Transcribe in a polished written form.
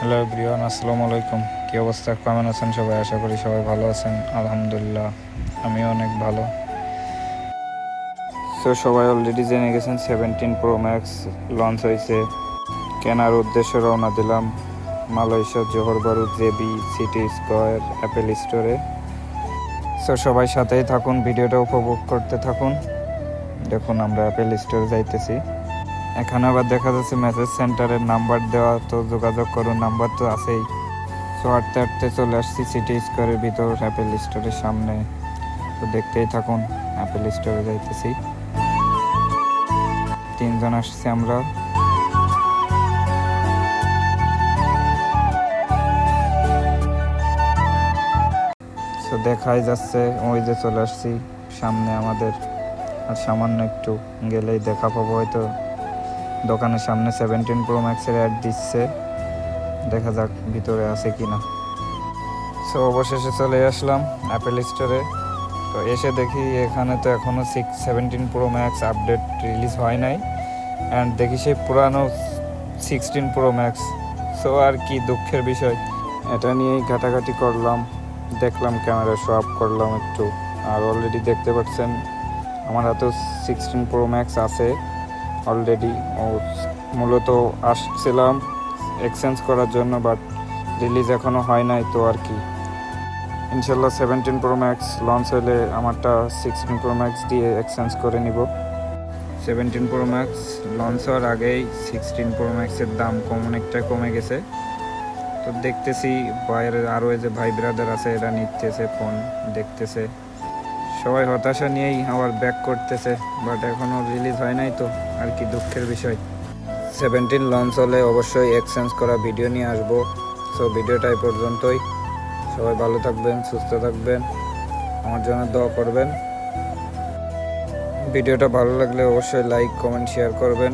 Hello everyone, আসসালামু আলাইকুম। কী অবস্থা, কেমন আছেন সবাই? আশা করি সবাই ভালো আছেন। আলহামদুলিল্লাহ, আমিও অনেক ভালো। সো সবাই অলরেডি জেনে গেছেন 17 Pro Max লঞ্চ হয়েছে। কেনার উদ্দেশ্যে রওনা দিলাম মালয়েশিয়ার জোহর Bahru JB city square Apple স্টোরে। সো সবাই সাথেই থাকুন, ভিডিওটা উপভোগ করতে থাকুন। দেখুন আমরা অ্যাপেল স্টোরে যাইতেছি। এখানে আবার দেখা যাচ্ছে মেসেজ সেন্টারের নাম্বার দেওয়া, তো যোগাযোগ করুন, নাম্বার তো আছেই। সো হাঁটতে হাঁটতে চলে আসছি সিটি স্কোয়ারের ভিতর অ্যাপেল স্টোরের সামনে। তো দেখতেই থাকুন, অ্যাপেল স্টোরে যাইতেছি। 3জন আসছি আমরা। তো দেখাই যাচ্ছে ওই যে চলে আসছি সামনে আমাদের। আর সামান্য একটু গেলেই দেখা পাবো হয়তো দোকানের সামনে 17 Pro Max-এর অ্যাড দিচ্ছে। দেখা যাক ভিতরে আছে কিনা। সো অবশেষে চলে আসলাম অ্যাপেল স্টোরে। তো এসে দেখি এখানে তো এখনও 17 Pro Max আপডেট রিলিজ হয় নাই। অ্যান্ড দেখি সেই পুরানো 16 Pro Max। সো আর কি দুঃখের বিষয়, এটা নিয়েই ঘাটাঘাটি করলাম, দেখলাম, ক্যামেরা শো আপ করলাম একটু। আর অলরেডি দেখতে পাচ্ছেন আমার হাতেও 16 Pro Max আছে অলরেডি। ও মূলত আসছিলাম এক্সচেঞ্জ করার জন্য, বাট রিলিজ এখনও হয় নাই। তো আর কি, ইনশাল্লাহ 17 Pro Max লঞ্চ হলে আমারটা 16 Pro Max দিয়ে এক্সচেঞ্জ করে নিব। 17 Pro Max লঞ্চ হওয়ার আগেই 16 Pro Max-এর দাম অনেকটা কমে গেছে। তো দেখতেছি বাইরের আরও যে ভাই ব্রাদার আছে এরা নিতেছে, ফোন দেখতেছে, সবাই হতাশা নিয়েই আবার ব্যাক করতেছে। বাট এখনও রিলিজ হয় নাই, তো আর কি দুঃখের বিষয়। 17 লঞ্চ হলে অবশ্যই এক্সচেঞ্জ করা ভিডিও নিয়ে আসবো। সো ভিডিওটা এই পর্যন্তই। সবাই ভালো থাকবেন, সুস্থ থাকবেন, আমার জন্য দোয়া করবেন। ভিডিওটা ভালো লাগলে অবশ্যই লাইক, কমেন্ট, শেয়ার করবেন।